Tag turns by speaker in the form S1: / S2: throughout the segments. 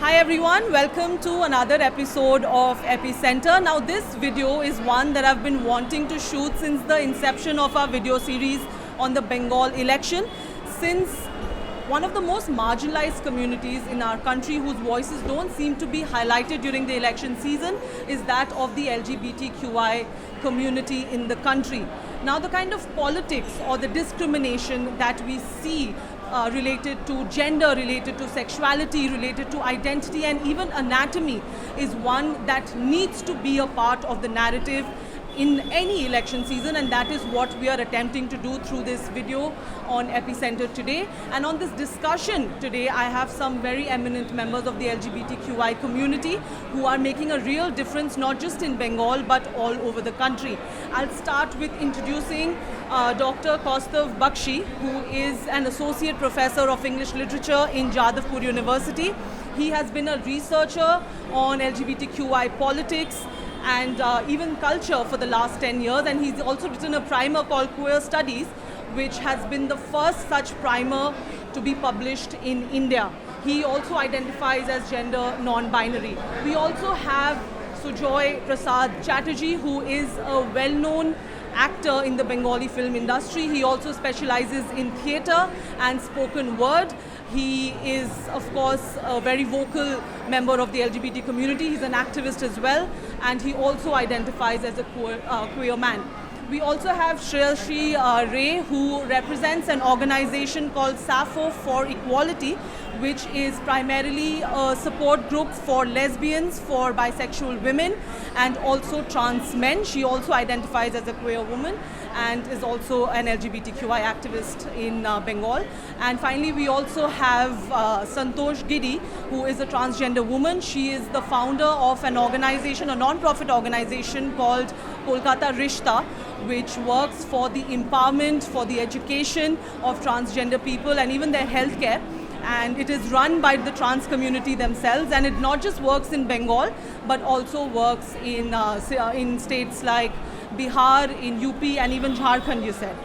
S1: Hi everyone, welcome to another episode of Epicenter. Now this video is one that I've been wanting to shoot since the inception of our video series on the Bengal election. Since one of the most marginalized communities in our country whose voices don't seem to be highlighted during the election season is that of the LGBTQI community in the country. Now the kind of politics or the discrimination that we see related to gender, related to sexuality, related to identity and even anatomy is one that needs to be a part of the narrative in any election season, and that is what we are attempting to do through this video on Epicenter today. And on this discussion today, I have some very eminent members of the LGBTQI community who are making a real difference not just in Bengal but all over the country. I'll start with introducing Dr. Kaustav Bakshi, who is an associate professor of English literature in Jadavpur University. He has been a researcher on LGBTQI politics and even culture for the last 10 years, and he's also written a primer called Queer Studies, which has been the first such primer to be published in India. He also identifies as gender non-binary. We also have Sujoy Prasad Chatterjee, who is a well-known actor in the Bengali film industry. He also specializes in theatre and spoken word. He is, of course, a very vocal member of the LGBT community. He's an activist as well, and he also identifies as a queer man. We also have Shreyashree Ray, who represents an organization called Sappho for Equality, which is primarily a support group for lesbians, for bisexual women, and also trans men. She also identifies as a queer woman and is also an LGBTQI activist in Bengal. And finally, we also have Santosh Giri, who is a transgender woman. She is the founder of an organization, a non-profit organization called Kolkata Rishta, which works for the empowerment, for the education of transgender people and even their healthcare. And it is run by the trans community themselves, and it not just works in Bengal but also works in states like Bihar, in UP and even Jharkhand, you said.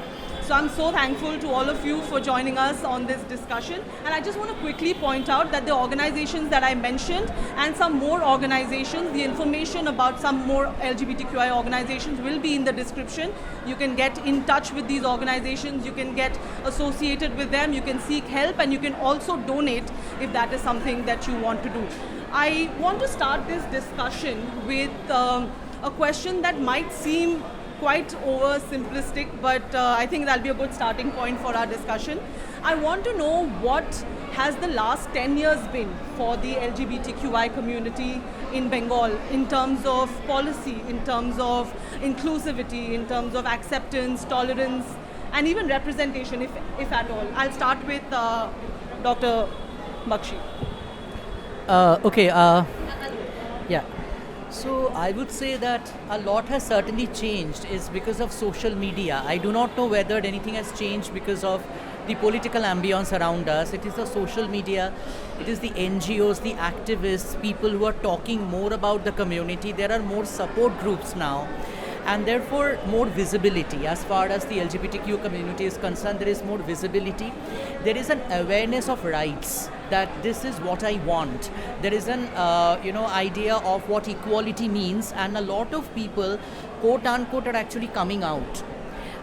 S1: So I'm so thankful to all of you for joining us on this discussion. And I just want to quickly point out that the organizations that I mentioned and some more organizations, the information about some more LGBTQI organizations will be in the description. You can get in touch with these organizations, you can get associated with them, you can seek help, and you can also donate if that is something that you want to do. I want to start this discussion with a question that might seem quite oversimplistic, but I think that'll be a good starting point for our discussion. I want to know what has the last 10 years been for the LGBTQI community in Bengal in terms of policy, in terms of inclusivity, in terms of acceptance, tolerance, and even representation, if at all. I'll start with Dr. Bakshi.
S2: Yeah. So I would say that a lot has certainly changed is because of social media. I do not know whether anything has changed because of the political ambience around us. It is the social media, it is the NGOs, the activists, people who are talking more about the community. There are more support groups now, and therefore more visibility. As far as the LGBTQ community is concerned, there is more visibility. There is an awareness of rights, that this is what I want. There is an idea of what equality means, and a lot of people, quote unquote, are actually coming out.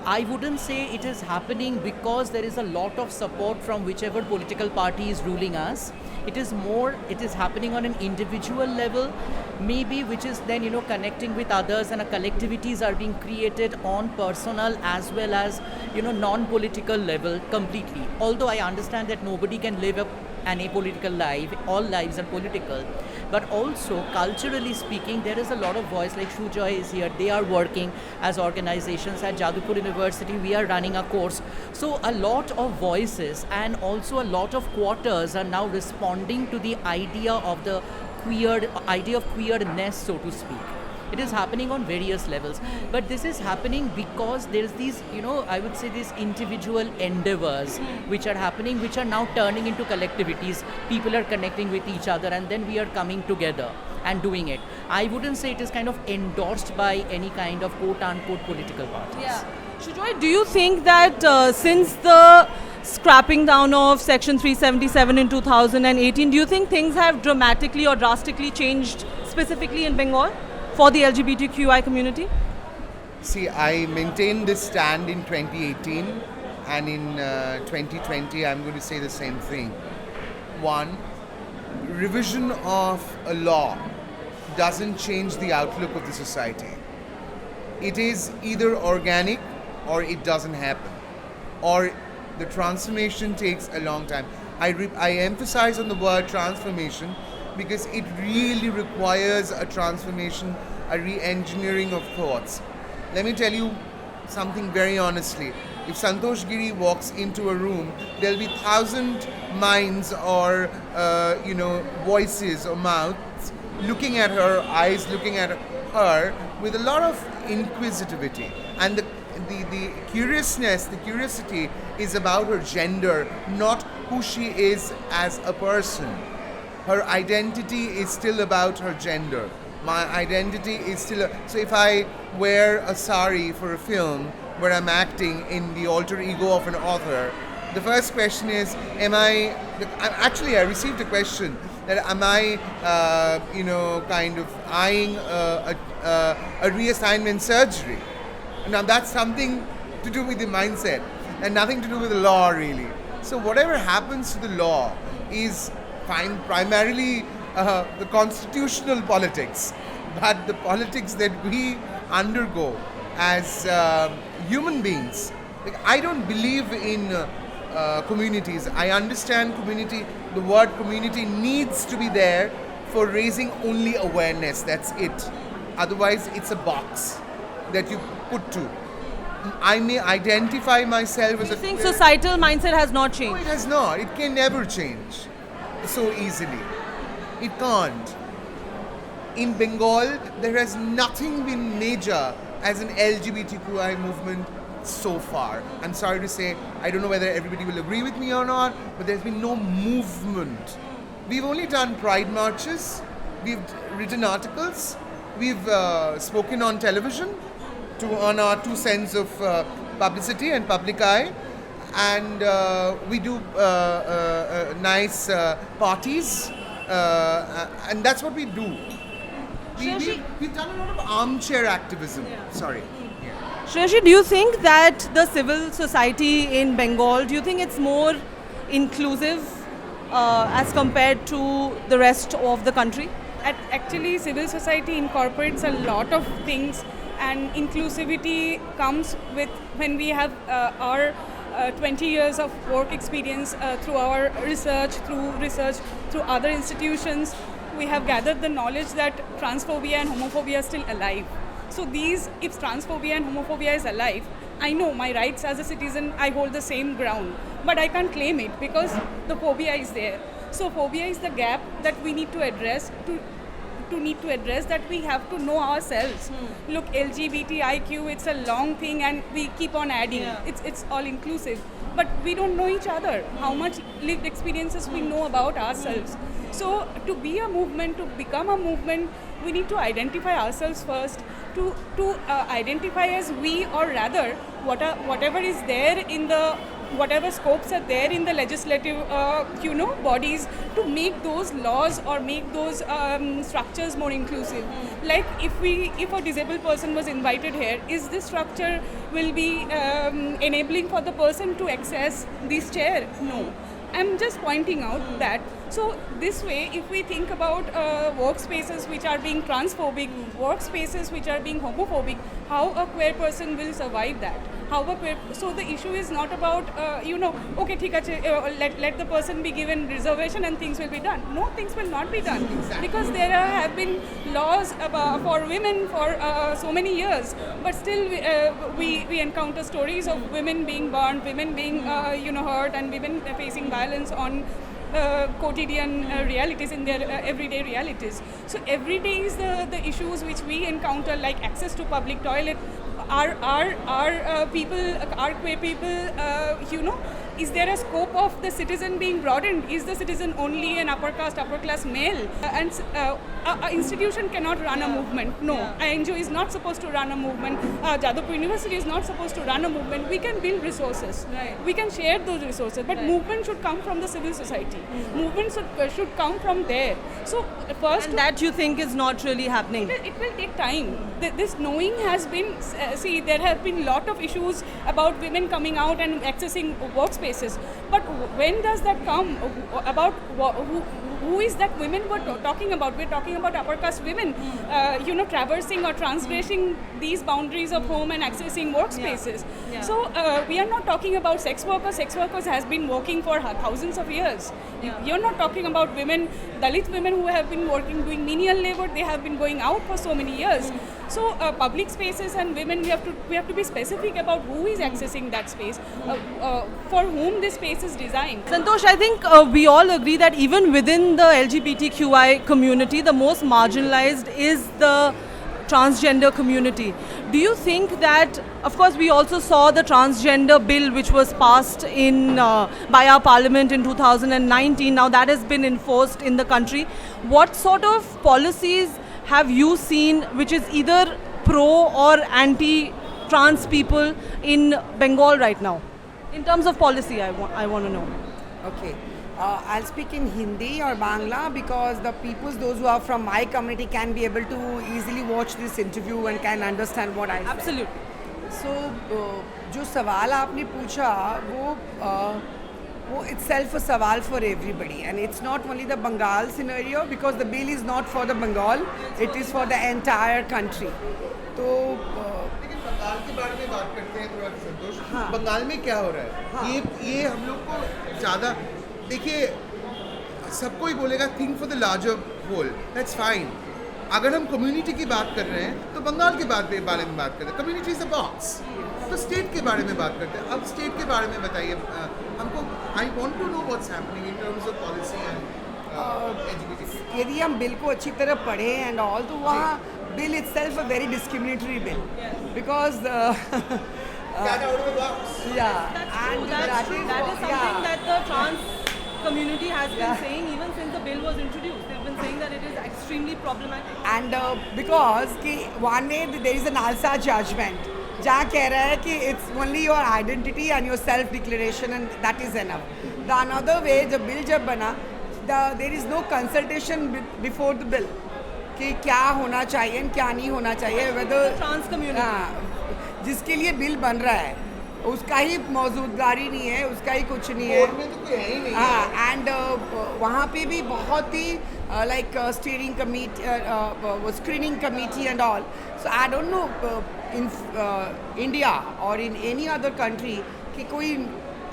S2: I wouldn't say it is happening because there is a lot of support from whichever political party is ruling us. It is happening on an individual level, maybe, which is then, connecting with others, and collectivities are being created on personal as well as, non-political level completely. Although I understand that nobody can live an apolitical life, all lives are political. But also, culturally speaking, there is a lot of voice, like Sujoy is here, they are working as organizations at Jadavpur University, we are running a course. So a lot of voices and also a lot of quarters are now responding to the idea of queerness, so to speak. It is happening on various levels, but this is happening because there's these, I would say these individual endeavors which are happening, which are now turning into collectivities. People are connecting with each other, and then we are coming together and doing it. I wouldn't say it is kind of endorsed by any kind of quote-unquote political parties.
S1: Yeah. Sujoy, do you think that since the scrapping down of Section 377 in 2018, do you think things have dramatically or drastically changed specifically in Bengal for the LGBTQI community?
S3: See, I maintained this stand in 2018, and in 2020 I'm going to say the same thing. One, revision of a law doesn't change the outlook of the society. It is either organic or it doesn't happen, or the transformation takes a long time. I emphasize on the word transformation because it really requires a transformation, a re-engineering of thoughts. Let me tell you something very honestly. If Santosh Giri walks into a room, there'll be 1,000 minds or voices or mouths looking at her, eyes looking at her with a lot of inquisitivity. And the curiousness, the curiosity is about her gender, not who she is as a person. Her identity is still about her gender. My identity is still... So if I wear a sari for a film where I'm acting in the alter ego of an author, the first question is, I received a question that am I, kind of eyeing a reassignment surgery? Now that's something to do with the mindset and nothing to do with the law really. So whatever happens to the law is primarily the constitutional politics, but the politics that we undergo as human beings. Like, I don't believe in communities. I understand community, the word community needs to be there for raising only awareness, that's it. Otherwise it's a box that you put to. I may identify myself as
S1: Do you think societal mindset has not
S3: No,
S1: changed?
S3: it has not. It can never change so easily. It can't. In Bengal, there has nothing been major as an LGBTQI movement so far. I'm sorry to say, I don't know whether everybody will agree with me or not, but there's been no movement. We've only done pride marches, we've written articles, we've spoken on television to earn our 2 cents of publicity and public eye, and we do nice parties, and that's what we do. We've done a lot of armchair activism. Sorry.
S1: Shreyashi, do you think that the civil society in Bengal, do you think it's more inclusive as compared to the rest of the country?
S4: Actually, civil society incorporates a lot of things, and inclusivity comes with when we have our 20 years of work experience through our research, through other institutions. We have gathered the knowledge that transphobia and homophobia are still alive. So if transphobia and homophobia is alive, I know my rights as a citizen, I hold the same ground, but I can't claim it because the phobia is there. So phobia is the gap that we need to address that we have to know ourselves. Look, LGBTIQ, it's a long thing and we keep on adding.
S1: Yeah.
S4: It's all inclusive. But we don't know each other, how much lived experiences we know about ourselves. So to be a movement, to become a movement, we need to identify ourselves first, to identify as we, or rather whatever is there in the whatever scopes are there in the legislative bodies, to make those laws or make those structures more inclusive. Like if a disabled person was invited here, is this structure will be enabling for the person to access this chair? No. I'm just pointing out that. So this way, if we think about workspaces which are being transphobic, workspaces which are being homophobic, how a queer person will survive that? So the issue is not about okay, thik hai, let the person be given reservation and things will be done. No, things will not be done.
S3: Exactly.
S4: Because there have been laws for women for so many years, but still we encounter stories of women being burned, women being hurt, and women facing violence on quotidian realities, in their everyday realities. So every day is the issues which we encounter, like access to public toilet. Our people, our queer people, is there a scope of the citizen being broadened? Is the citizen only an upper caste, upper class male? An institution cannot run a movement. No, INGO is not supposed to run a movement. Jadavpur University is not supposed to run a movement. We can build resources.
S1: Right.
S4: We can share those resources. But movement should come from the civil society. Movement should come from there. So first,
S1: And that you think is not really happening.
S4: it will take time. This knowing has been, see, there have been lot of issues about women coming out and accessing workspaces. But when does that come? About who is that women we're talking about? We're talking about upper caste women, traversing or transgressing these boundaries of home and accessing workspaces.
S1: Yeah.
S4: So we are not talking about sex workers. Sex workers has been working for thousands of years.
S1: Yeah.
S4: You're not talking about women, Dalit women who have been working, doing menial labor. They have been going out for so many years. So public spaces and women, we have to be specific about who is accessing that space, for whom this space is designed.
S1: Santosh, I think we all agree that even within the LGBTQI community, the most marginalized is the transgender community. Do you think that, of course, we also saw the transgender bill which was passed by our parliament in 2019. Now that has been enforced in the country. What sort of policies have you seen which is either pro or anti-trans people in Bengal right now? In terms of policy, I want to know.
S5: Okay. I'll speak in Hindi or Bangla because those who are from my community can be able to easily watch this interview and can understand what I say.
S1: Absolutely.
S5: So, जो सवाल आपने पूछा वो itself a सवाल for everybody, and it's not only the Bengal scenario because the bill is not for the Bengal, it is for the entire country. तो
S3: बंगाल के बारे में बात करते हैं थोड़ा संतोष. बंगाल में क्या हो रहा है? ये हम लोग को ज़्यादा देखिए, सबको ही बोलेगा think for the larger whole, that's fine. अगर हम कम्युनिटी की बात कर रहे हैं तो बंगाल के बारे में बात करते हैं. Community is a box. तो स्टेट के बारे में बात करते हैं. अब स्टेट के बारे में बताइए हमको. I want to know what's happening in terms of policy and education.
S5: यदि हम बिल को अच्छी तरह पढ़ें एंड ऑल, तो वहाँ bill itself a very discriminatory bill because
S3: Get out of the box.
S5: yeah, and
S1: That is something
S5: yeah.
S1: that the trans community has been saying even since the bill was introduced. They've been saying that it is extremely problematic.
S5: And because कि one day there is an Nalsa judgment जहाँ कह रहा है कि it's only your identity and your self declaration and that is enough. The another way जब bill जब बना, there is no consultation before the bill कि क्या होना चाहिए and क्या नहीं होना चाहिए, whether
S1: Trans community.
S5: जिसके लिए बिल बन रहा है उसका ही मौजूदगारी नहीं है, उसका ही कुछ नहीं है.
S3: कोर्ट में तो कोई है ही नहीं.
S5: हाँ, एंड वहाँ पे भी बहुत ही like steering committee, screening committee and all. So I don't know in India और इन एनी अदर कंट्री कि कोई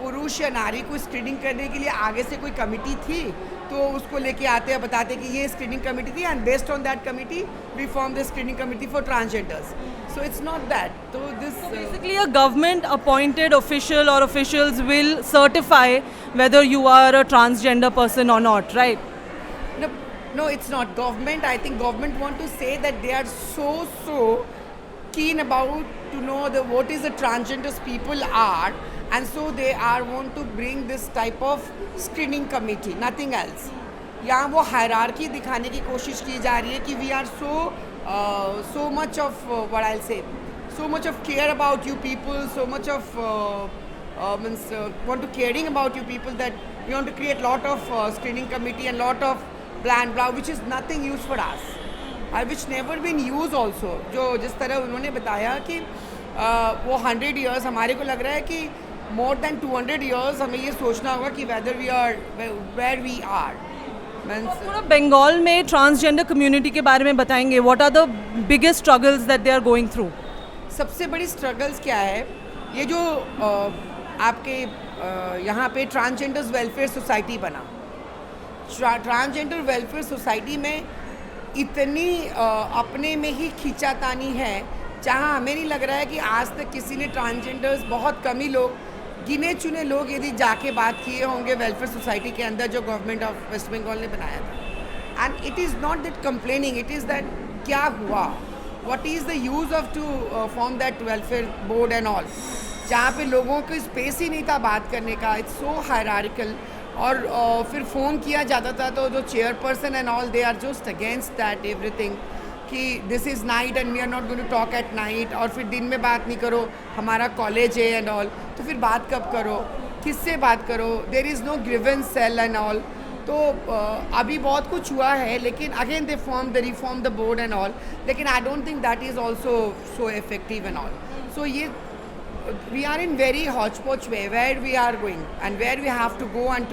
S5: पुरुष या नारी को स्क्रीनिंग करने के लिए आगे से कोई कमेटी थी तो उसको लेके आते हैं, बताते कि ये स्क्रीनिंग कमेटी थी and based on that committee we form the screening committee for transgenders. So it's not that. So this
S1: Basically, a government appointed official or officials will certify whether you are a transgender person or not, right?
S5: no, it's not government. I think government want to say that they are so keen about to know what is the transgenders people are, and so they are want to bring this type of screening committee, nothing else. यहाँ वो hierarchy दिखाने की कोशिश की जा रही है कि we are so much of what I'll say, so much of care about you people, so much of want to caring about you people that we want to create lot of screening committee and lot of blah which is nothing used for us, which never been used also. जो जिस तरह उन्होंने बताया कि वो 100 years, हमारे को लग रहा है कि more than 200 years हमें ये सोचना होगा कि whether we are where we are.
S1: पूरा बंगाल में ट्रांसजेंडर कम्युनिटी के बारे में बताएंगे. What are the biggest struggles that they are going through?
S5: सबसे बड़ी स्ट्रगल्स क्या है, ये जो आपके यहाँ पे ट्रांसजेंडर्स वेलफेयर सोसाइटी बना, ट्रांसजेंडर वेलफेयर सोसाइटी में इतनी अपने में ही खींचातानी है, जहाँ हमें नहीं लग रहा है कि आज तक किसी ने ट्रांसजेंडर्स, बहुत कम ही लोग, गिने चुने लोग यदि जाके बात किए होंगे वेलफेयर सोसाइटी के अंदर जो गवर्नमेंट ऑफ वेस्ट बंगाल ने बनाया था. And it is not that complaining, it is that क्या हुआ, what is the use of to form that welfare board and all. जहाँ पे लोगों को स्पेस ही नहीं था बात करने का. It's so hierarchical. और फिर फ़ोन किया जाता था तो जो chairperson and all they are just against that everything कि this is night and we are not going to talk at night. और फिर दिन में बात नहीं करो, हमारा कॉलेज है एंड ऑल. तो फिर बात कब करो, किससे बात करो? There is no grievance cell and all. तो अभी बहुत कुछ हुआ है, लेकिन again they reform the board and all. लेकिन I don't think that is also so effective and all. So ये we are in very hodgepodge way where we are going and where we have to go and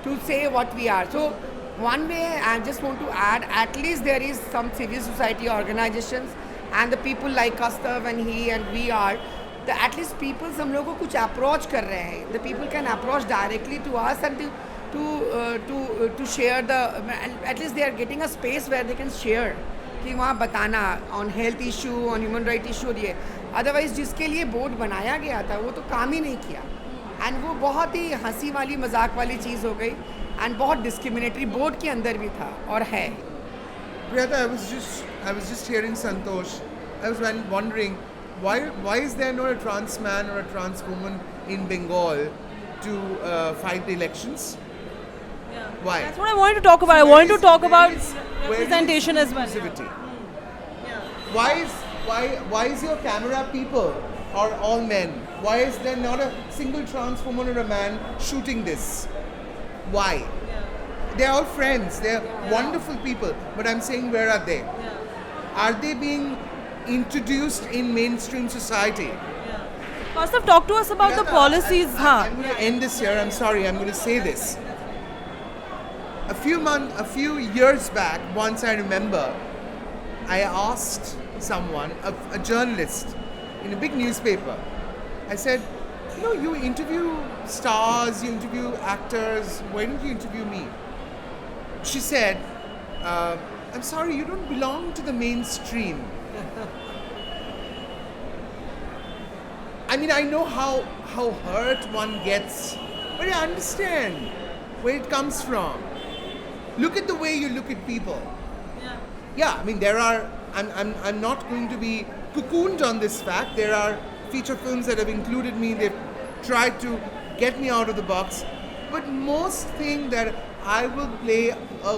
S5: to say what we are. So one way I just want to add, at least there is some civil society organizations and the people like Kastav and he and we are the at least people हम लोग को कुछ approach कर रहे हैं. The people can approach directly to us and to share the, at least they are getting a space where they can share कि वहाँ बताना on health issue, on human right issue. ये अदरवाइज जिसके लिए board बनाया गया था वो तो काम ही नहीं किया. एंड वो बहुत ही हंसी वाली मजाक वाली चीज़ हो गई एंड बहुत डिस्क्रिमिनेटरी बोर्ड के अंदर भी था और है.
S3: Priyata, I was just hearing Santosh. I was wondering why is there not a trans man or a trans woman in Bengal to fight the elections?
S1: Yeah.
S3: Why?
S1: That's what I wanted to talk about. I wanted to talk about representation as well.
S3: Inclusivity.
S1: Yeah.
S3: Why is your camera people or all men? Why is there not a single trans woman or a man shooting this? Why?
S1: Yeah.
S3: They're all friends. They're wonderful people. But I'm saying, where are they?
S1: Yeah.
S3: Are they being introduced in mainstream society?
S1: Yeah. Kaustubh, talk to us about the
S3: Priyata,
S1: policies.
S3: I'm going to end this here. I'm sorry. I'm going to say this. A few years back, once I remember, I asked someone, a journalist in a big newspaper. I said, you interview stars, you interview actors, why don't you interview me? She said, I'm sorry, you don't belong to the mainstream. I mean, I know how hurt one gets, but I understand where it comes from. Look at the way you look at people. Yeah, I mean, I'm not going to be cocooned on this fact. There are feature films that have included me. They've tried to get me out of the box. But most think that I will play a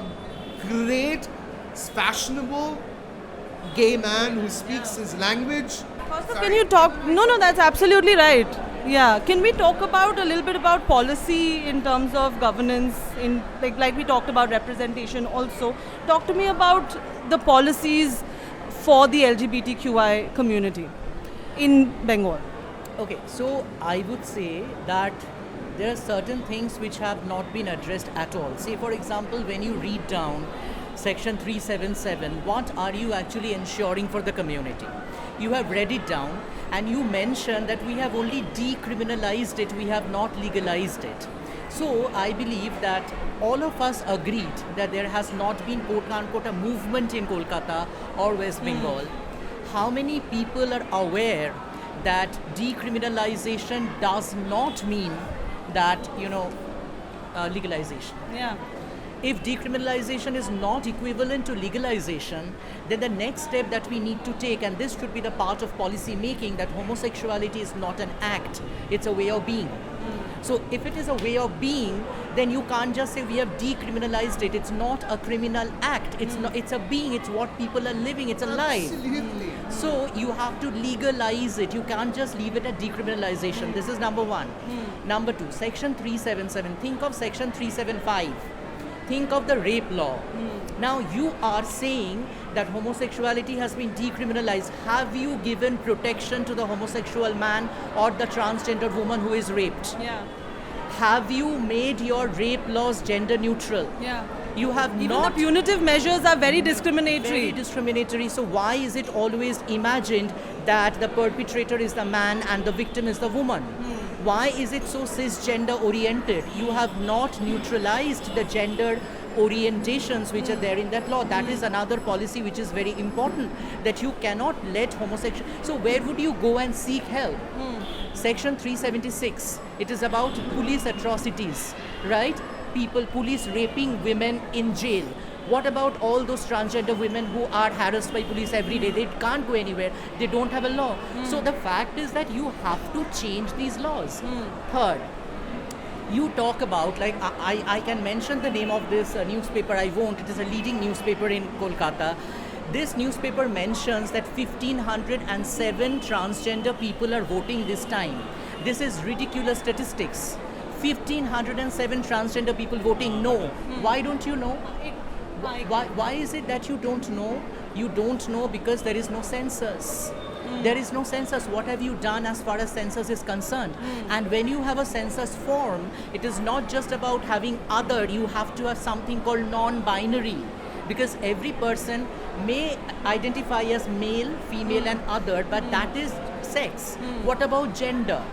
S3: great, fashionable gay man who speaks his language.
S1: Kaustubh, can you talk? No, that's absolutely right. Yeah, can we talk about a little bit about policy in terms of governance, in like we talked about representation also. Talk to me about the policies for the LGBTQI community in Bengal.
S2: Okay, so I would say that there are certain things which have not been addressed at all. Say, for example, when you read down Section 377, what are you actually ensuring for the community? You have read it down and you mentioned that we have only decriminalized it, we have not legalized it. So I believe that all of us agreed that there has not been quote-unquote a movement in Kolkata or West Bengal. How many people are aware that decriminalization does not mean that, legalization?
S1: Yeah.
S2: If decriminalization is not equivalent to legalization, then the next step that we need to take, and this should be the part of policy making, that homosexuality is not an act, it's a way of being. So if it is a way of being, then you can't just say we have decriminalized it. It's not a criminal act. It's not. It's a being. It's what people are living. It's a life.
S3: Absolutely.
S2: So you have to legalize it. You can't just leave it at decriminalization. This is number one. Number two, Section 377. Think of Section 375. Think of the rape law. Now you are saying that homosexuality has been decriminalized. Have you given protection to the homosexual man or the transgender woman who is raped?
S1: Yeah.
S2: Have you made your rape laws gender neutral?
S1: Yeah.
S2: You have
S1: Even
S2: not.
S1: the punitive measures are very discriminatory.
S2: Very discriminatory. So why is it always imagined that the perpetrator is the man and the victim is the woman? Why is it so cisgender oriented? You have not neutralized the gender orientations which are there in that law. That is another policy which is very important, that you cannot let homosexual. So where would you go and seek help? Section 376, it is about police atrocities, right? Police raping women in jail. What about all those transgender women who are harassed by police every day? They can't go anywhere. They don't have a law. So the fact is that you have to change these laws. Third, you talk about, like, I can mention the name of this newspaper, I won't, it is a leading newspaper in Kolkata. This newspaper mentions that 1507 transgender people are voting this time. This is ridiculous statistics. 1507 transgender people voting no. Why don't you know? Why is it that you don't know? You don't know because there is no census. There is no census. What have you done as far as census is concerned? And when you have a census form, it is not just about having other, you have to have something called non-binary. Because every person may identify as male, female and other, but that is sex. What about gender?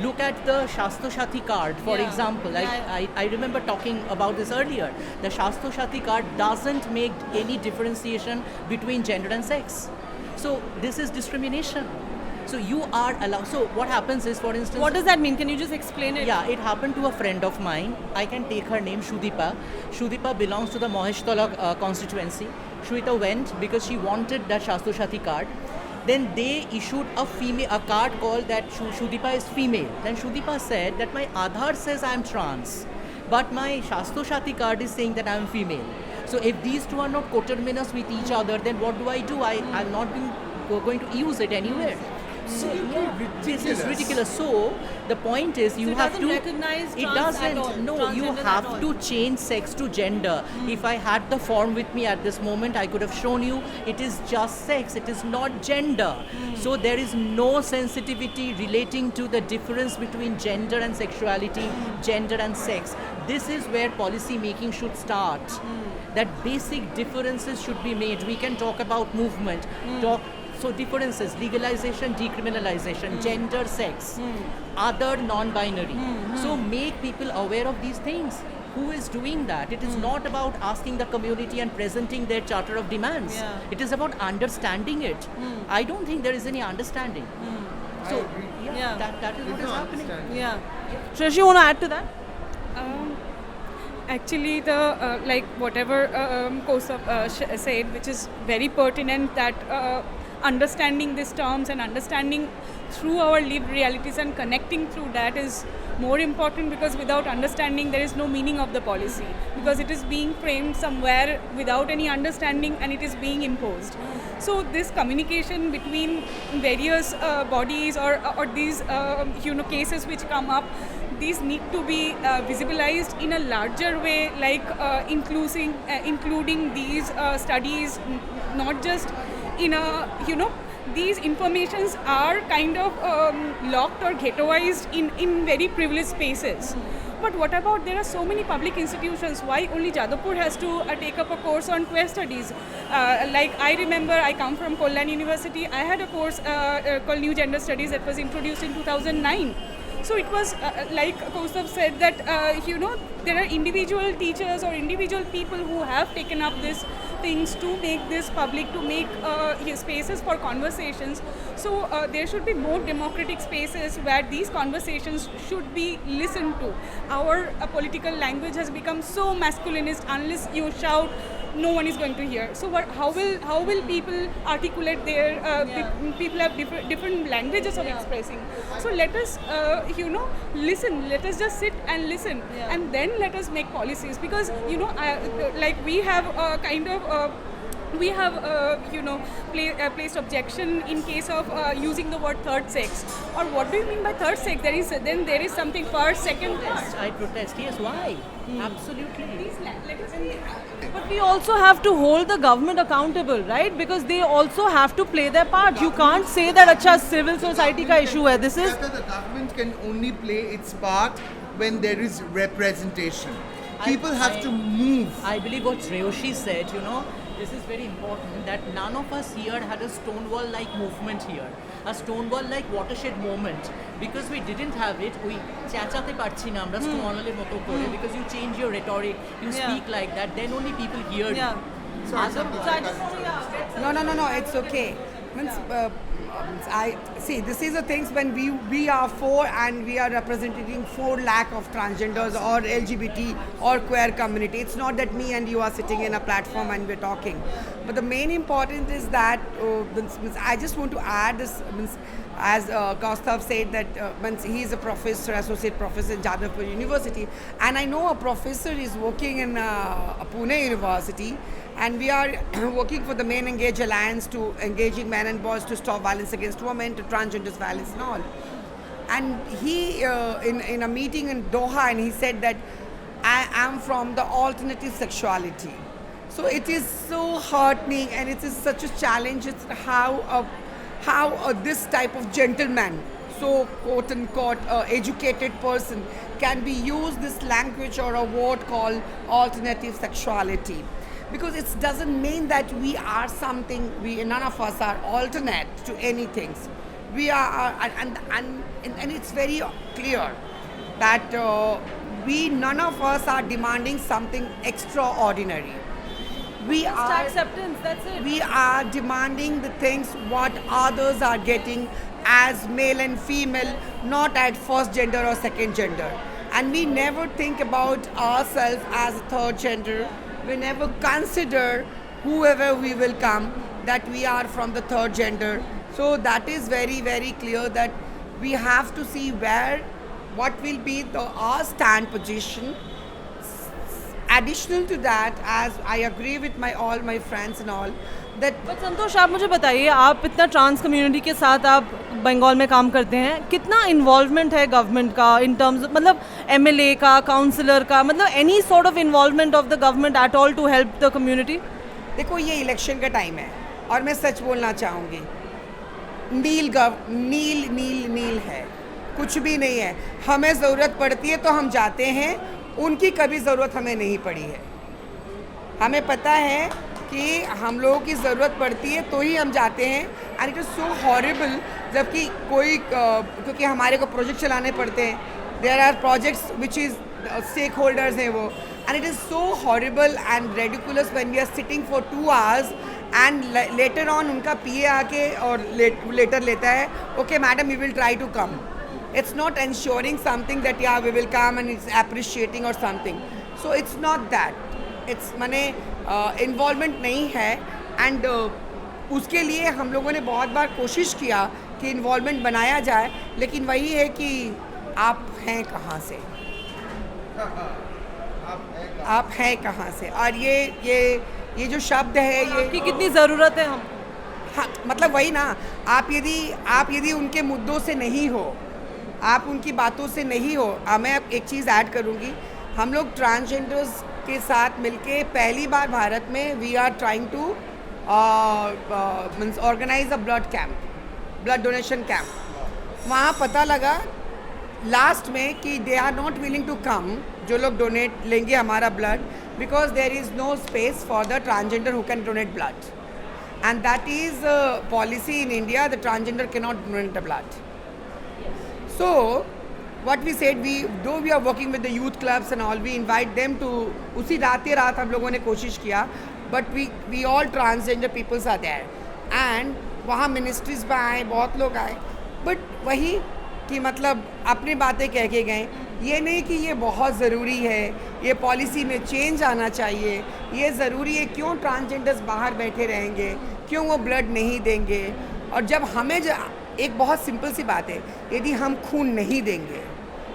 S2: Look at the Shastro Shati card, for example. I remember talking about this earlier. The Shastro Shati card doesn't make any differentiation between gender and sex. So this is discrimination. So you are allowed. So what happens is, for instance,
S1: What does that mean? Can you just explain it?
S2: yeah, it happened to a friend of mine. I can take her name, Shudipa. Shudipa belongs to the Maheshtola constituency. Shudipa went because she wanted that Shastro Shati card. Then they issued a card called that Shudipa is female. Then Shudipa said that my Aadhaar says I am trans, but my Shastro Shati card is saying that I am female. So if these two are not coterminous with each other, then what do? I'm not going to use it anywhere. So this is ridiculous. So the point is, you
S1: it
S2: have
S1: doesn't
S2: to.
S1: recognize
S2: It
S1: trans at
S2: doesn't.
S1: all,
S2: No, you
S1: transgender at
S2: have
S1: all.
S2: to change sex to gender. If I had the form with me at this moment, I could have shown you. It is just sex. It is not gender. So there is no sensitivity relating to the difference between gender and sexuality, gender and sex. This is where policy making should start. That basic differences should be made. We can talk about movement. So differences, legalization, decriminalization, gender, sex, other non-binary. So make people aware of these things. Who is doing that? It is not about asking the community and presenting their charter of demands.
S1: Yeah.
S2: It is about understanding it. I don't think there is any understanding. So
S3: agree.
S2: yeah, that is what is happening.
S1: Yeah. Trish, you want to add to that?
S4: Actually, the like whatever Kosab said, which is very pertinent, that understanding these terms and understanding through our lived realities and connecting through that is more important, because without understanding there is no meaning of the policy, because it is being framed somewhere without any understanding and it is being imposed. So this communication between various bodies or these cases which come up, these need to be visibilized in a larger way, like including these studies, not just in a these informations are kind of locked or ghettoized in very privileged spaces. But what about, there are so many public institutions, why only Jadavpur has to take up a course on queer studies? Like I remember, I come from Kollan University, I had a course called New Gender Studies that was introduced in 2009. So it was like Kaustubh said that there are individual teachers or individual people who have taken up these things to make this public, to make spaces for conversations. So there should be more democratic spaces where these conversations should be listened to. Our political language has become so masculinist. Unless you shout, no one is going to hear. So how will people articulate their people have different languages of expressing. So let us listen. Let us just sit and listen, and then let us make policies, because like we have placed objection in case of using the word third sex. Or what do you mean by third sex? There is something first, second.
S2: I protest. Yes, why? Absolutely.
S4: Please let us see.
S1: But we also have to hold the government accountable, right? Because they also have to play their part. You can't say that acha civil society ka issue hai. This is
S3: The government can only play its part when there is representation. People have to move.
S2: I believe what Shreyoshi said, this is very important, that none of us here had a Stonewall-like movement here. A Stonewall-like watershed moment. Because we didn't have it, we chachate parchi na amra Stonewall-er moto kore, because you change your rhetoric, you speak like that, then only people hear you.
S1: Yeah.
S3: Sorry,
S1: So I just want to
S5: No, it's okay. I see. This is the things when we are for and we are representing 4 lakh of transgenders or LGBT or queer community. It's not that me and you are sitting in a platform and we're talking, but the main important is that I just want to add this. As Kaustav said that he is a professor, associate professor in Jadavpur University, and I know a professor is working in Pune University, and we are working for the Men Engage Alliance to engaging men and boys to stop violence against women, to transgenders violence and all. And he in a meeting in Doha, and he said that I am from the alternative sexuality. So it is so heartening, and it is such a challenge. It's how this type of gentleman, so quote unquote educated person, can be used this language or a word called alternative sexuality, because it doesn't mean that we are something. None of us are alternate to anything. We are, and it's very clear that none of us are demanding something extraordinary. We
S1: Just
S5: are
S1: acceptance, that's it.
S5: we are demanding the things what others are getting as male and female, not at first gender or second gender. And we never think about ourselves as a third gender. We never consider whoever we will come that we are from the third gender. So that is very, very clear that we have to see what will be our stand position. Additional to that, as I agree with all my friends and all, that
S1: but Santosh, आप मुझे बताइए, आप इतना trans community के साथ आप बंगाल में काम करते हैं, कितना इन्वॉल्वमेंट है गवर्नमेंट का इन टर्म्स, मतलब एमएलए का, काउंसलर का, मतलब any sort of involvement of the government at all to help the community?
S5: देखो, ये इलेक्शन का टाइम है और मैं सच बोलना चाहूँगी, नील है, कुछ भी नहीं है। हमें ज़रूरत पड़ती है तो हम जाते हैं, उनकी कभी ज़रूरत हमें नहीं पड़ी है। हमें पता है कि हम लोगों की ज़रूरत पड़ती है तो ही हम जाते हैं। And it is so horrible, जबकि क्योंकि हमारे को प्रोजेक्ट चलाने पड़ते हैं, there are projects which is stakeholders हैं वो, and it is so horrible and ridiculous when we are sitting for 2 hours and later on उनका पीए आके और लेटर लेता है, okay madam we will try to come. It's not ensuring something that yeah we will come and it's appreciating or something. So it's not that. It's माने involvement नहीं है, and उसके लिए हम लोगों ने बहुत बार कोशिश किया कि involvement बनाया जाए, लेकिन वही है कि आप हैं कहाँ से, आप हैं कहाँ से, और ये जो शब्द है ये
S1: आपकी कितनी ज़रूरत है हम,
S5: हाँ, मतलब वही ना, आप यदि उनके मुद्दों से नहीं हो, आप उनकी बातों से नहीं हो। मैं एक चीज़ ऐड करूँगी, हम लोग ट्रांसजेंडर्स के साथ मिलके पहली बार भारत में we are trying to means organise a blood donation camp. वहाँ पता लगा लास्ट में कि they are not willing to come, जो लोग डोनेट लेंगे हमारा blood, because there is no space for the transgender who can donate blood, and that is policy in India, the transgender can not donate the blood. So, what we said, though we are working with the youth clubs and all, we invite them to, उसी रात हम लोगों ने कोशिश किया, but we all transgender peoples are there, and वहाँ ministries पे आए, बहुत लोग आए, but वही कि मतलब अपनी बातें कह के गए, ये नहीं कि ये बहुत ज़रूरी है, ये पॉलिसी में चेंज आना चाहिए, ये ज़रूरी है, क्यों ट्रांसजेंडर्स बाहर बैठे रहेंगे, क्यों वो ब्लड नहीं देंगे. और जब हमें एक बहुत सिंपल सी बात है, यदि हम खून नहीं देंगे,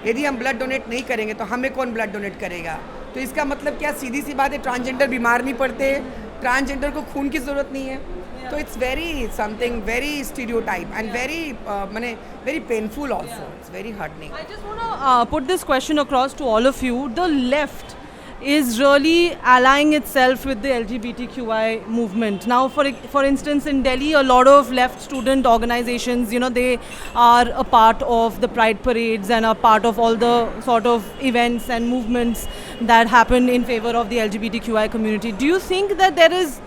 S5: यदि हम ब्लड डोनेट नहीं करेंगे तो हमें कौन ब्लड डोनेट करेगा. तो इसका मतलब क्या, सीधी सी बात है, ट्रांसजेंडर बीमार नहीं पड़ते, ट्रांसजेंडर को खून की ज़रूरत नहीं है. तो it's very something very stereotype and very painful also, it's very heartening.
S1: I just want to put this question across to all of you. The left is really allying itself with the LGBTQI movement. Now, for instance, in Delhi, a lot of left student organizations, they are a part of the Pride parades and a part of all the sort of events and movements that happen in favor of the LGBTQI community. Do you think that there is,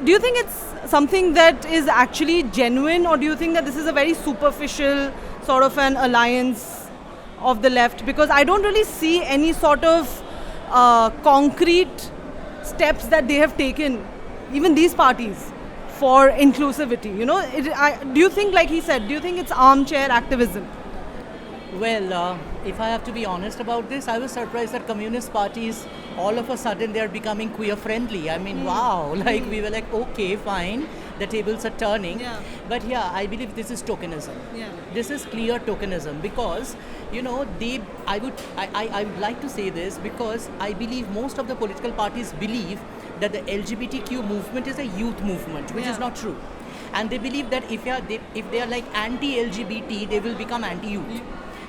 S1: do you think it's something that is actually genuine, or do you think that this is a very superficial sort of an alliance of the left? Because I don't really see any sort of concrete steps that they have taken, even these parties. for inclusivity? You know, do you think, like he said, do you think it's armchair activism?
S2: Well, if I have to be honest about this, I was surprised that communist parties, all of a sudden, they are becoming queer friendly. I mean, wow! Like we were like, okay, fine, the tables are turning.
S1: Yeah.
S2: But yeah, I believe this is tokenism.
S1: Yeah.
S2: This is clear tokenism because I would like to say this because I believe most of the political parties believe that the LGBTQ movement is a youth movement, which is
S1: Yeah.
S2: not true. And they believe that if they are like anti-LGBT, they will become anti-youth.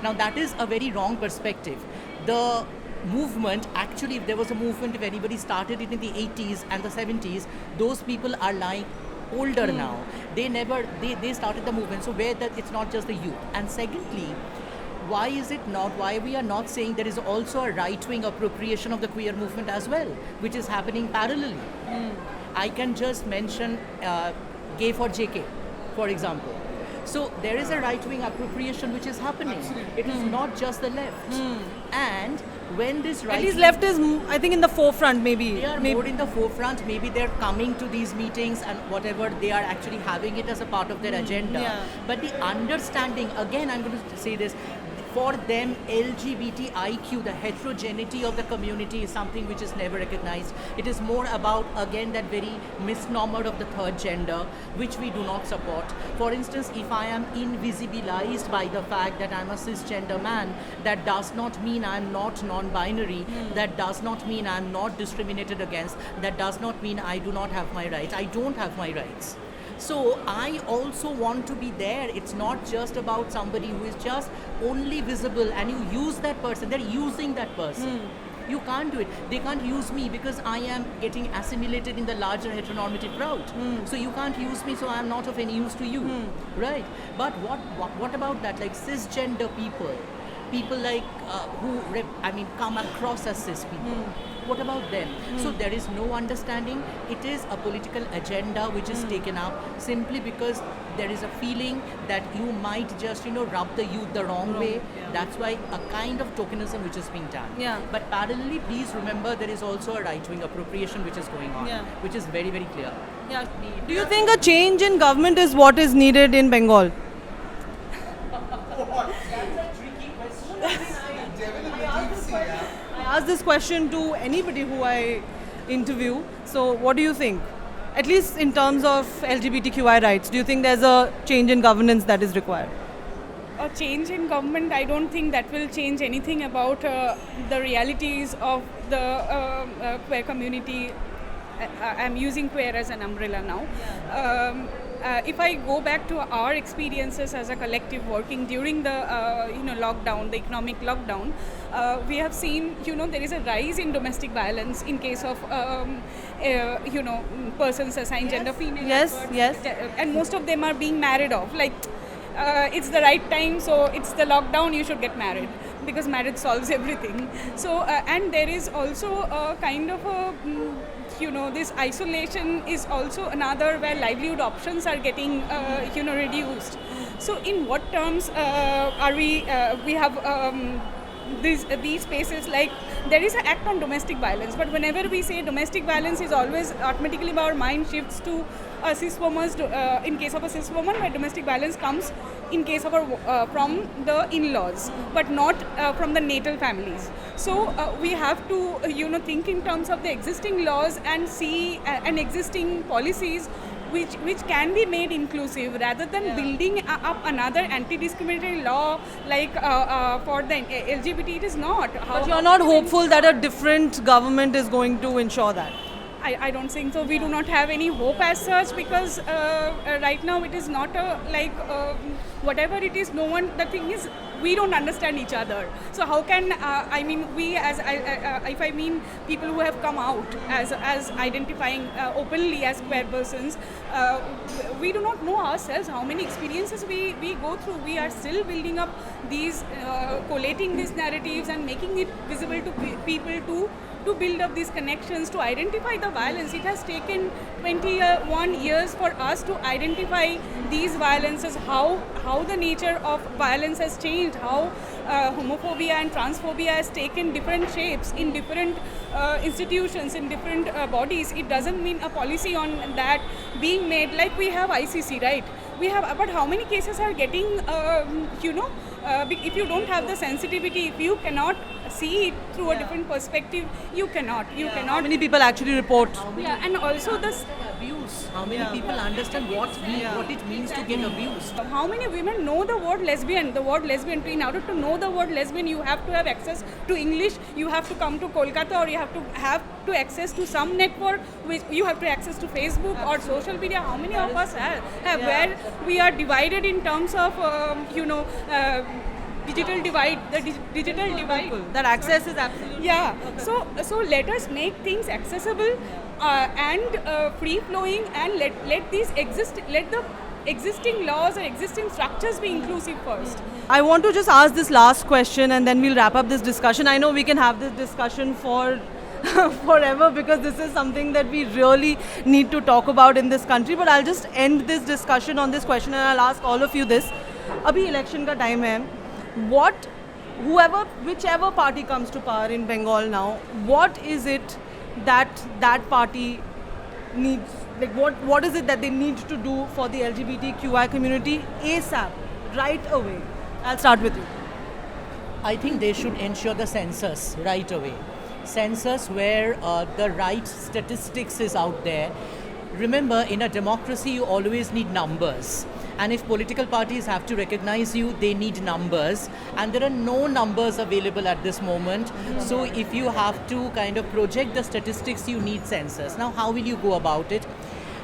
S2: Now that is a very wrong perspective. The movement, actually, if there was a movement, if anybody started it in the 80s and the 70s, those people are like older now. They started the movement. So it's not just the youth. And secondly, why we are not saying there is also a right-wing appropriation of the queer movement as well, which is happening parallelly. I can just mention Gay for JK, for example. So there is a right-wing appropriation which is happening. It is not just the left. And when this right,
S1: At least left is, I think, in the forefront, maybe.
S2: they are
S1: maybe.
S2: more in the forefront. Maybe they're coming to these meetings and whatever, they are actually having it as a part of their agenda.
S1: Yeah.
S2: But the understanding, again, I'm going to say this, for them, LGBTIQ, the heterogeneity of the community is something which is never recognized. It is more about, again, that very misnomer of the third gender, which we do not support. For instance, if I am invisibilized by the fact that I'm a cisgender man, that does not mean I'm not non-binary. That does not mean I'm not discriminated against. That does not mean I do not have my rights. I don't have my rights. So I also want to be there. It's not just about somebody who is just only visible and you use that person. They're using that person. You can't do it. They can't use me because I am getting assimilated in the larger heteronormative crowd. So you can't use me, so I am not of any use to you. Right? But what about that? Like cisgender people like come across as cis people. What about them? So there is no understanding. It is a political agenda which is taken up simply because there is a feeling that you might just rub the youth the wrong way.
S1: Yeah.
S2: That's why a kind of tokenism which is being done.
S1: Yeah.
S2: But parallelly, please remember there is also a right-wing appropriation which is going on,
S1: Yeah.
S2: which is very, very clear.
S1: Yeah. Do you think a change in government is what is needed in Bengal? I ask this question to anybody who I interview. So, what do you think? At least in terms of LGBTQI rights, do you think there's a change in governance that is required?
S4: A change in government, I don't think that will change anything about the realities of the queer community. I'm using queer as an umbrella now. If I go back to our experiences as a collective working during the lockdown, the economic lockdown, we have seen there is a rise in domestic violence in case of persons assigned gender female.
S1: Yes,
S4: at birth.
S1: yes.
S4: And most of them are being married off. Like it's the right time, so it's the lockdown, you should get married because marriage solves everything. So and there is also a kind of a this isolation is also another where livelihood options are getting reduced. So in what terms are we have these spaces, like there is an act on domestic violence, but whenever we say domestic violence is always automatically our mind shifts to a cis woman, in case of a cis woman, where domestic violence comes in case of from the in-laws, but not from the natal families. So we have to think in terms of the existing laws and see and existing policies which can be made inclusive rather than building up another anti-discriminatory law like for the LGBT. It is not.
S1: But you're not hopeful that a different government is going to ensure that?
S4: I don't think so. We do not have any hope as such because right now it is not whatever it is. No one. The thing is, we don't understand each other. So how can we as if I mean people who have come out as identifying openly as queer persons, we do not know ourselves how many experiences we go through. We are still building up these collating these narratives and making it visible to people to build up these connections, to identify the violence. It has taken 21 years for us to identify these violences, how the nature of violence has changed, how homophobia and transphobia has taken different shapes in different institutions, in different bodies, it doesn't mean a policy on that being made. Like we have ICC, right? We have, but how many cases are getting, if you don't have the sensitivity, if you cannot see it through a different perspective, you cannot.
S1: How many people actually report?
S4: Yeah, and also this.
S2: Abuse. How many people understand what it means to get abused?
S4: How many women know the word lesbian? The word lesbian. In order to know the word lesbian, you have to have access to English. You have to come to Kolkata, or you have to access to some network. Which you have to access to Facebook or social media. How many of us have where we are divided in terms of digital divide. The digital divide.
S1: That access is absolutely.
S4: Yeah. So let us make things accessible and free flowing, and let these exist. Let the existing laws or existing structures be inclusive first.
S1: I want to just ask this last question and then we'll wrap up this discussion. I know we can have this discussion for forever because this is something that we really need to talk about in this country, but I'll just end this discussion on this question and I'll ask all of you this. Abhi election ka time hai. Whichever party comes to power in Bengal now, what is it that party needs? Like what is it that they need to do for the LGBTQI community ASAP, right away? I'll start with you.
S2: I think they should ensure the census right away. Census where the right statistics is out there. Remember, in a democracy, you always need numbers. And if political parties have to recognize you, they need numbers. And there are no numbers available at this moment. So if you have to kind of project the statistics, you need census. Now, how will you go about it?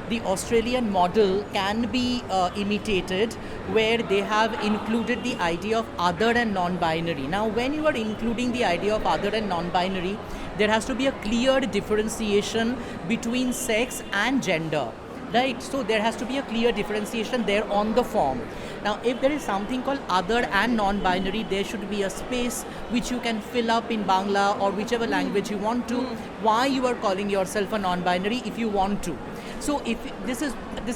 S2: The Australian model can be imitated, where they have included the idea of other and non-binary. Now, when you are including the idea of other and non-binary, there has to be a clear differentiation between sex and gender. Right, so there has to be a clear differentiation there on the form. Now, if there is something called other and non-binary, there should be a space which you can fill up in Bangla or whichever language you want to, why you are calling yourself a non-binary if you want to. So if this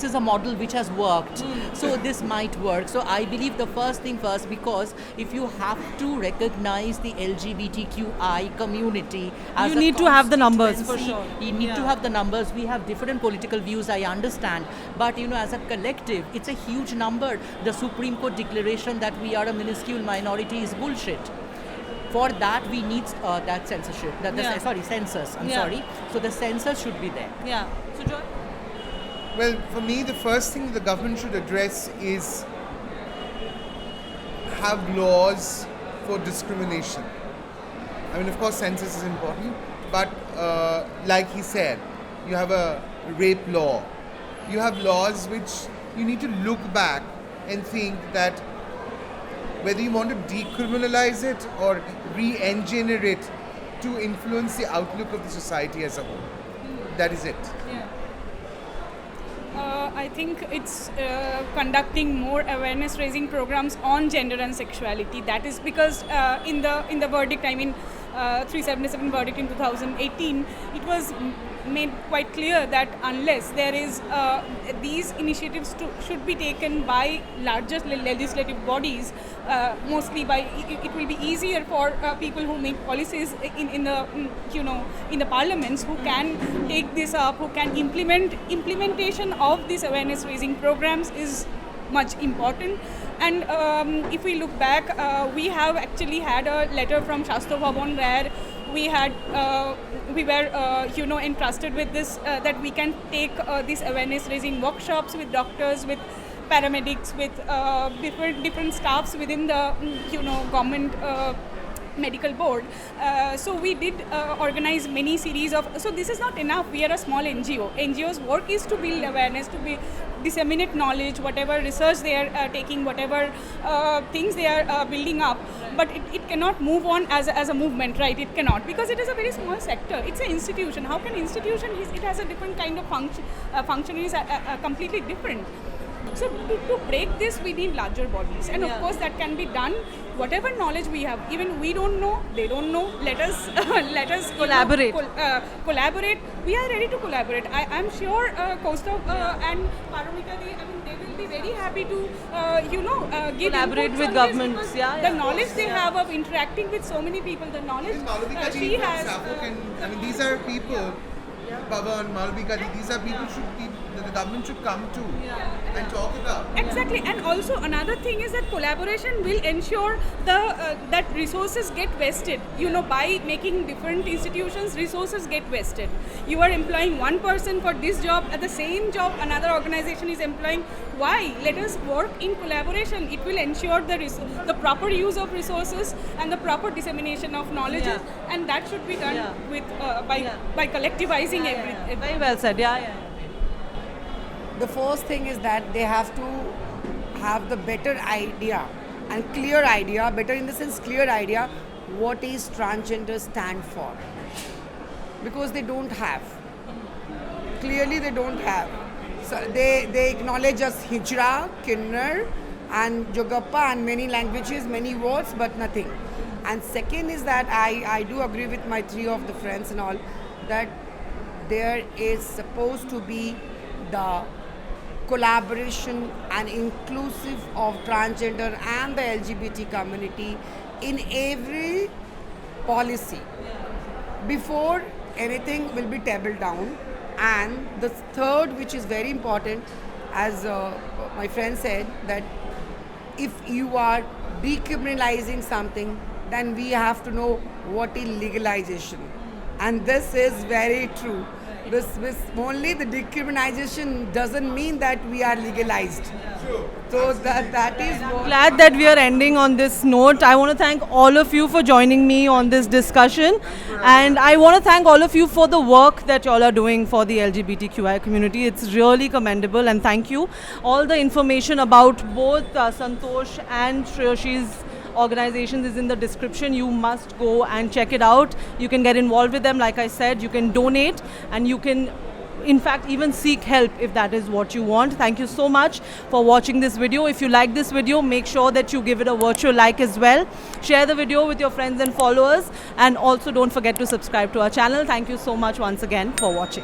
S2: is a model which has worked, so this might work. So I believe the first thing first, because if you have to recognize the LGBTQI community as
S1: you need to have the numbers for sure.
S2: You need to have the numbers. We have different political views, I understand, but as a collective, it's a huge number. The Supreme Court declaration that we are a minuscule minority is bullshit. For that, we need that censorship. Census. I'm sorry. So the census should be there.
S1: Yeah. So, Joy?
S3: Well, for me, the first thing the government should address is have laws for discrimination. I mean, of course, census is important, but like he said, you have a rape law. You have laws which you need to look back and think that whether you want to decriminalize it or re-engineer it to influence the outlook of the society as a whole. That is it.
S4: Yeah. I think it's conducting more awareness raising programs on gender and sexuality. That is because in the verdict, 377 verdict in 2018, it was made quite clear that unless there is these initiatives should be taken by larger legislative bodies, mostly by it will be easier for people who make policies in the parliaments, who can take this up, who can implementation of these awareness raising programs is much important. And if we look back, we have actually had a letter from Shastro Bhavan where we were entrusted with this, that we can take these awareness raising workshops with doctors, with paramedics, with different staffs within the government medical board. So we did organize many series of, so this is not enough. We are a small NGO. NGO's work is to build awareness, to disseminate knowledge, whatever research they are taking, whatever things they are building up, but it cannot move on as a movement, right? It cannot, because it is a very small sector. It's an institution. How can institution, it has a different kind of function is completely different. So to break this, we need larger bodies, and of course that can be done. Whatever knowledge we have, even we don't know, they don't know. Let us
S1: collaborate.
S4: Collaborate. We are ready to collaborate. I'm sure Kaustav and Paramita, they will will be very happy to, give
S1: Collaborate
S4: inputs
S1: with
S4: on this
S1: governments,
S4: because
S1: yeah,
S4: the
S1: yeah.
S4: knowledge they have of interacting with so many people, the knowledge
S3: Malvika
S4: she
S3: ji from
S4: has.
S3: Suffolk, I mean, these are people, Pavan, Malvika ji, these are people the government should come to and talk about.
S4: Exactly, and also another thing is that collaboration will ensure that resources get vested. By making different institutions, resources get vested. You are employing one person for this job, at the same job another organization is employing. Why? Let us work in collaboration. It will ensure the proper use of resources and the proper dissemination of knowledge, and that should be done with by collectivizing everything.
S1: Very well said. Yeah.
S5: The first thing is that they have to have the better idea and clear idea, better in the sense clear idea, what is transgender stand for. Because they don't have. Clearly they don't have. So they acknowledge us Hijra, Kinnar and Jogappa and many languages, many words, but nothing. And second is that I do agree with my three of the friends and all, that there is supposed to be the collaboration and inclusive of transgender and the LGBT community in every policy. Before anything will be tabled down. And the third, which is very important, as my friend said, that if you are decriminalizing something, then we have to know what is legalization. And this is very true. This only the decriminalization doesn't mean that we are legalized. So that is what.
S1: Glad that we are ending on this note. I want to thank all of you for joining me on this discussion, and I want to thank all of you for the work that y'all are doing for the LGBTQI community. It's really commendable, and thank you. All the information about both Santosh and Shreyashi's organizations is in the description. You must go and check it out. You can get involved with them, like I said. You can donate, and you can in fact even seek help if that is what you want. Thank you so much for watching this video. If you like this video, make sure that you give it a virtual like as well. Share the video with your friends and followers, and also don't forget to subscribe to our channel. Thank you so much once again for watching.